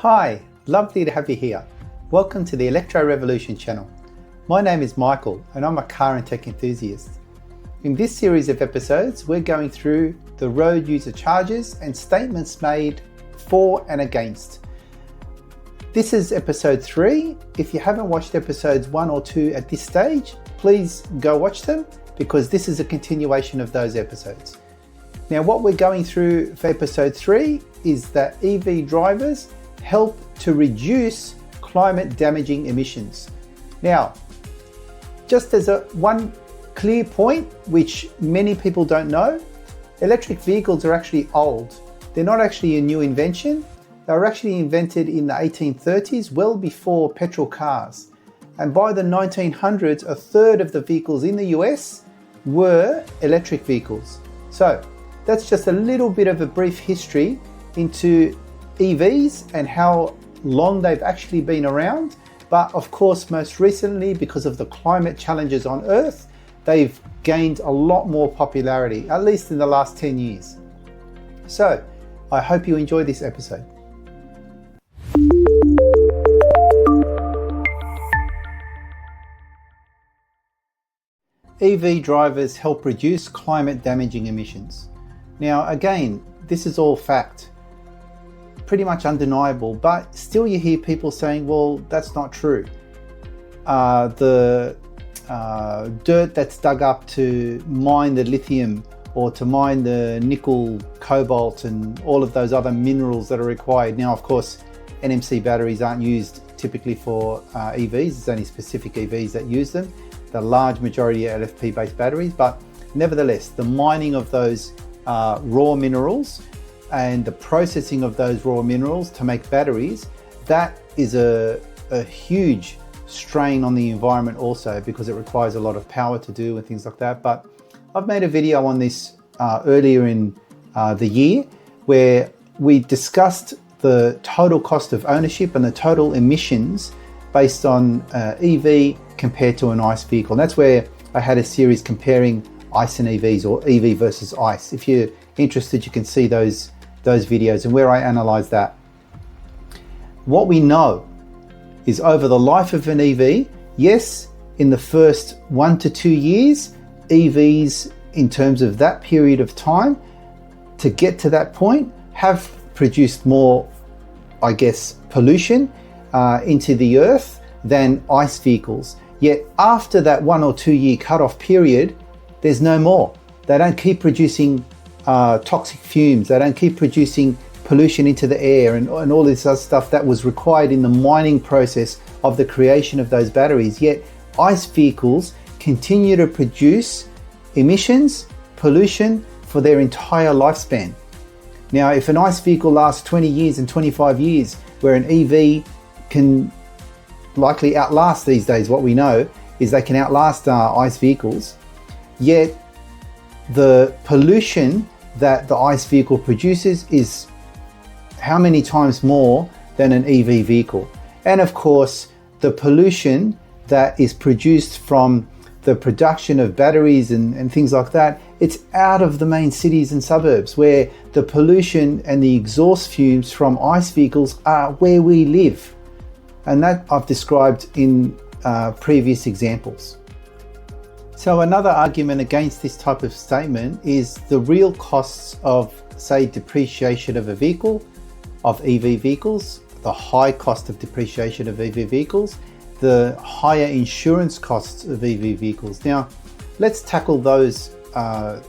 Hi, lovely to have you here. Welcome to the Electro Revolution channel. My name is Michael and I'm a car and tech enthusiast. In this series of episodes, we're going through the road user charges and statements made for and against. This is episode 3. If you haven't watched episodes 1 or 2 at this stage, please go watch them because this is a continuation of those episodes. Now, what we're going through for episode 3 is that EV drivers help to reduce climate damaging emissions. Now, just as one clear point, which many people don't know, electric vehicles are actually old. They're not actually a new invention. They were actually invented in the 1830s, well before petrol cars. And by the 1900s, a third of the vehicles in the US were electric vehicles. So that's just a little bit of a brief history into EVs and how long they've actually been around. But of course, most recently, because of the climate challenges on Earth, they've gained a lot more popularity, at least in the last 10 years. So I hope you enjoy this episode. EV drivers help reduce climate damaging emissions. Now, again, this is all fact. Pretty much undeniable, but still you hear people saying, well, that's not true. The dirt that's dug up to mine the lithium or to mine the nickel, cobalt and all of those other minerals that are required. Now, of course, NMC batteries aren't used typically for EVs. It's only specific EVs that use them. The large majority are LFP based batteries, but nevertheless, the mining of those raw minerals and the processing of those raw minerals to make batteries, that is a huge strain on the environment also, because it requires a lot of power to do and things like that. But I've made a video on this earlier in the year where we discussed the total cost of ownership and the total emissions based on EV compared to an ICE vehicle. And that's where I had a series comparing ICE and EVs, or EV versus ICE. If you're interested, you can see those videos and where I analyze that. What we know is over the life of an EV, yes, in the first 1 to 2 years, EVs in terms of that period of time to get to that point have produced more, I guess, pollution into the earth than ICE vehicles. Yet after that 1 or 2 year cutoff period, there's no more. They don't keep producing toxic fumes. They don't keep producing pollution into the air and all this other stuff that was required in the mining process of the creation of those batteries. Yet ICE vehicles continue to produce emissions, pollution for their entire lifespan. Now, if an ICE vehicle lasts 20 years and 25 years, where an EV can likely outlast these days, what we know is they can outlast ICE vehicles, yet the pollution that the ICE vehicle produces is how many times more than an EV vehicle. And of course, the pollution that is produced from the production of batteries and things like that, it's out of the main cities and suburbs where the pollution and the exhaust fumes from ICE vehicles are where we live. And that I've described in previous examples. So another argument against this type of statement is the real costs of, say, depreciation of a vehicle, of EV vehicles, the high cost of depreciation of EV vehicles, the higher insurance costs of EV vehicles. Now, let's tackle those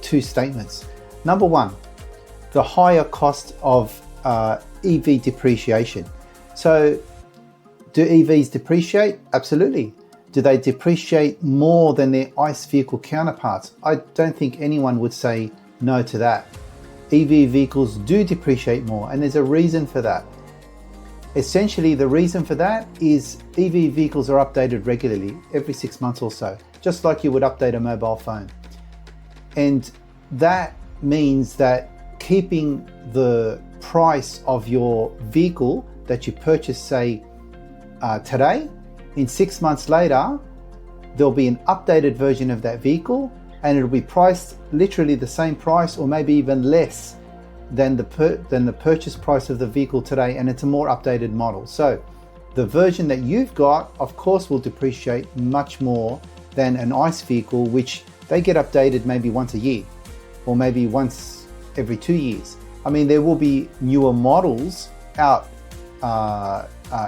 two statements. Number one, the higher cost of EV depreciation. So, do EVs depreciate? Absolutely. Do they depreciate more than their ICE vehicle counterparts? I don't think anyone would say no to that. EV vehicles do depreciate more, and there's a reason for that. Essentially, the reason for that is EV vehicles are updated regularly, every 6 months or so, just like you would update a mobile phone. And that means that keeping the price of your vehicle that you purchase, say, today, in 6 months later, there'll be an updated version of that vehicle and it'll be priced literally the same price or maybe even less than the purchase price of the vehicle today, and it's a more updated model. So the version that you've got, of course, will depreciate much more than an ICE vehicle, which they get updated maybe once a year or maybe once every 2 years. I mean, there will be newer models out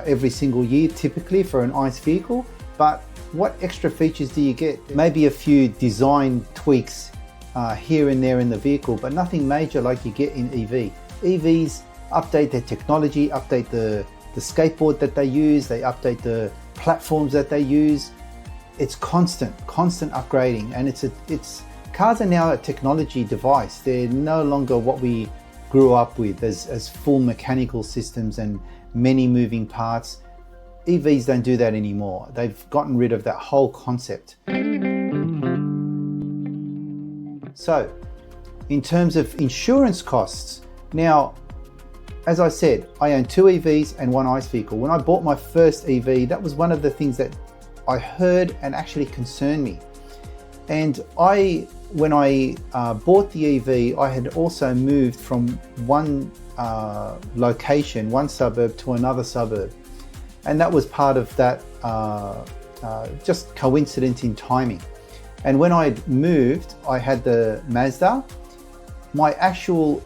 every single year typically for an ICE vehicle, but what extra features do you get? Maybe a few design tweaks here and there in the vehicle, but nothing major like you get in EV. EVs update their technology, update the skateboard that they use, they update the platforms that they use. It's constant upgrading, and cars are now a technology device. They're no longer what we grew up with as full mechanical systems and many moving parts. EVs don't do that anymore. They've gotten rid of that whole concept. So, in terms of insurance costs, now, as I said, I own 2 EVs and 1 ICE vehicle. When I bought my first EV, that was one of the things that I heard and actually concerned me. And when I bought the EV, I had also moved from one location, one suburb to another suburb. And that was part of that just coincidence in timing. And when I moved, I had the Mazda. My actual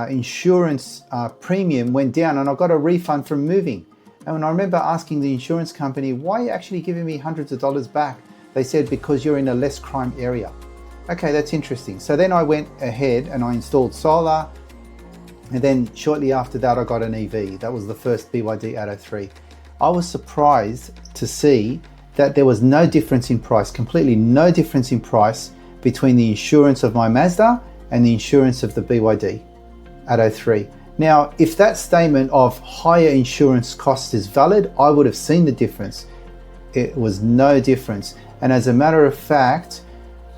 insurance premium went down, and I got a refund from moving. And I remember asking the insurance company, why are you actually giving me hundreds of dollars back? They said, because you're in a less crime area. Okay, that's interesting. So then I went ahead and I installed solar. And then shortly after that, I got an EV. That was the first BYD Atto 3. I was surprised to see that there was no difference in price, completely no difference in price between the insurance of my Mazda and the insurance of the BYD Atto 3. Now, if that statement of higher insurance cost is valid, I would have seen the difference. It was no difference. And as a matter of fact,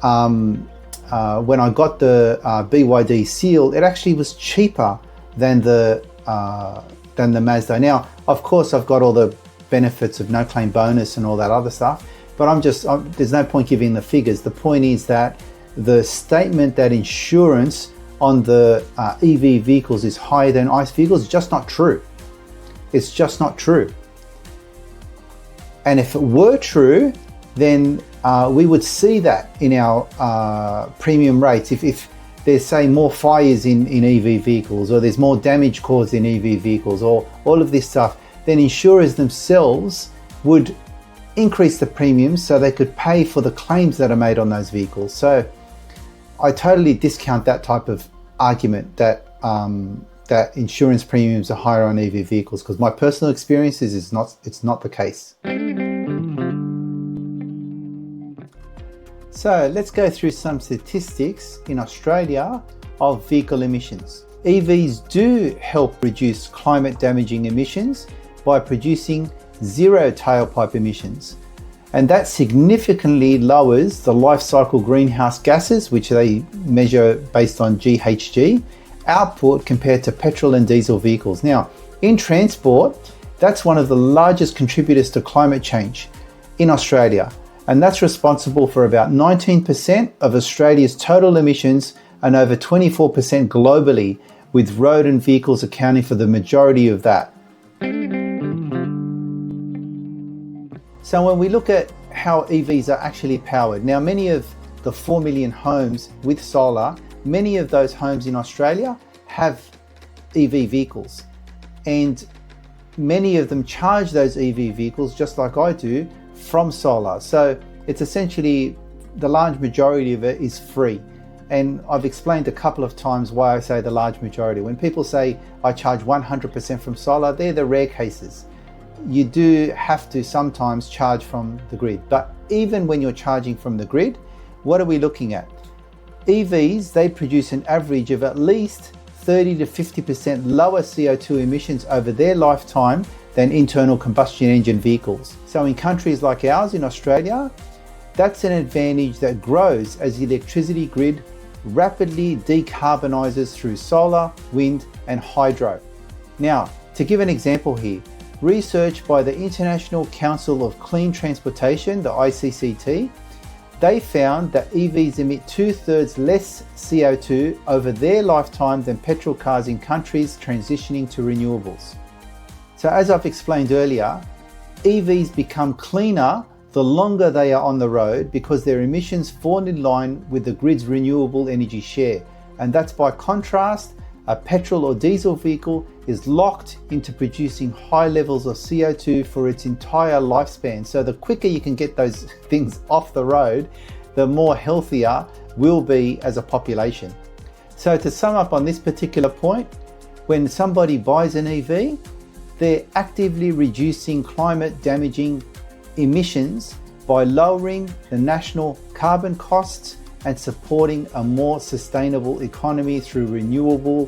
when I got the BYD seal, it actually was cheaper than the Mazda. Now, of course, I've got all the benefits of no claim bonus and all that other stuff, but there's no point giving the figures. The point is that the statement that insurance on the EV vehicles is higher than ICE vehicles is just not true. It's just not true. And if it were true, then we would see that in our premium rates. If there's, say, more fires in EV vehicles, or there's more damage caused in EV vehicles, or all of this stuff, then insurers themselves would increase the premiums so they could pay for the claims that are made on those vehicles. So I totally discount that type of argument that that insurance premiums are higher on EV vehicles, because my personal experience is it's not the case. So let's go through some statistics in Australia of vehicle emissions. EVs do help reduce climate damaging emissions by producing zero tailpipe emissions. And that significantly lowers the life cycle greenhouse gases, which they measure based on GHG, output compared to petrol and diesel vehicles. Now, in transport, that's one of the largest contributors to climate change in Australia. And that's responsible for about 19% of Australia's total emissions and over 24% globally, with road and vehicles accounting for the majority of that. So when we look at how EVs are actually powered, now many of the 4 million homes with solar, many of those homes in Australia have EV vehicles, and many of them charge those EV vehicles, just like I do, from solar. So it's essentially, the large majority of it is free. And I've explained a couple of times why I say the large majority. When people say I charge 100% from solar, they're the rare cases. You do have to sometimes charge from the grid. But even when you're charging from the grid, what are we looking at? EVs, they produce an average of at least 30 to 50% lower CO2 emissions over their lifetime than internal combustion engine vehicles. So in countries like ours in Australia, that's an advantage that grows as the electricity grid rapidly decarbonizes through solar, wind, and hydro. Now, to give an example here, research by the International Council of Clean Transportation, the ICCT, They found that EVs emit 2/3 less CO2 over their lifetime than petrol cars in countries transitioning to renewables. So as I've explained earlier, EVs become cleaner the longer they are on the road because their emissions fall in line with the grid's renewable energy share. And that's by contrast, a petrol or diesel vehicle is locked into producing high levels of CO2 for its entire lifespan. So the quicker you can get those things off the road, the more healthier we'll be as a population. So to sum up on this particular point, when somebody buys an EV, they're actively reducing climate damaging emissions by lowering the national carbon costs and supporting a more sustainable economy through renewable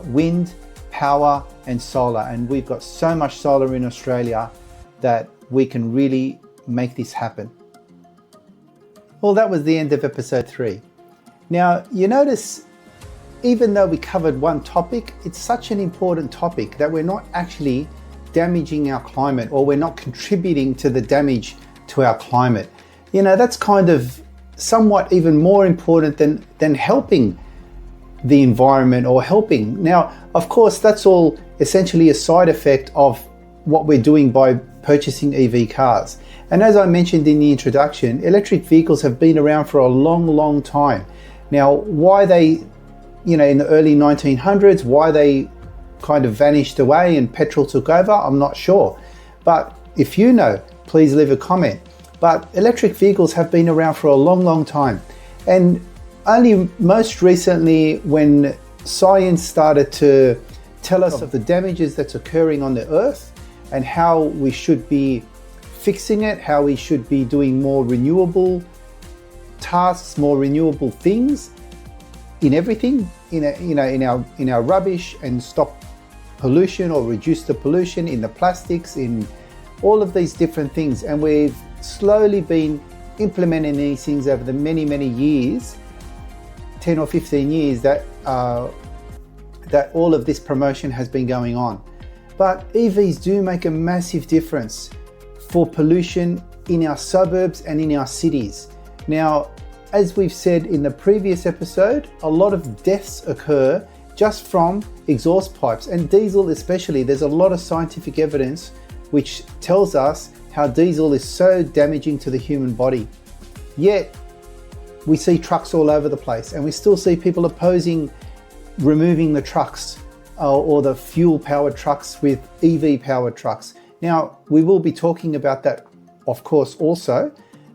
wind, power and solar. And we've got so much solar in Australia that we can really make this happen. Well, that was the end of episode 3. Now, you notice, even though we covered one topic, it's such an important topic that we're not actually damaging our climate, or we're not contributing to the damage to our climate. You know, that's kind of somewhat even more important than helping the environment or helping. Now, of course, that's all essentially a side effect of what we're doing by purchasing EV cars. And as I mentioned in the introduction, electric vehicles have been around for a long time. Now, why they, in the early 1900s, why they kind of vanished away and petrol took over, I'm not sure. But if you know, please leave a comment. But electric vehicles have been around for a long time. And only most recently, when science started to tell us of the damages that's occurring on the earth and how we should be fixing it, how we should be doing more renewable tasks, more renewable things in everything, in our rubbish, and stop pollution or reduce the pollution in the plastics, in all of these different things. And we've slowly been implementing these things over the many years, 10 or 15 years that all of this promotion has been going on. But EVs do make a massive difference for pollution in our suburbs and in our cities. Now, as we've said in the previous episode, a lot of deaths occur just from exhaust pipes, and diesel especially. There's a lot of scientific evidence which tells us how diesel is so damaging to the human body. Yet, we see trucks all over the place, and we still see people opposing removing the trucks or the fuel-powered trucks with EV-powered trucks. Now, we will be talking about that, of course, also.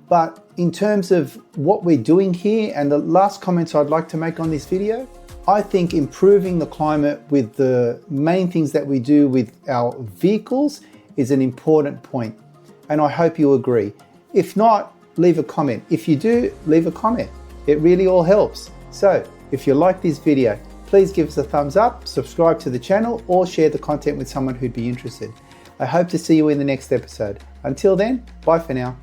But in terms of what we're doing here, and the last comments I'd like to make on this video, I think improving the climate with the main things that we do with our vehicles is an important point. And I hope you agree. If not, leave a comment. If you do, leave a comment. It really all helps. So if you like this video, please give us a thumbs up, subscribe to the channel, or share the content with someone who'd be interested. I hope to see you in the next episode. Until then, bye for now.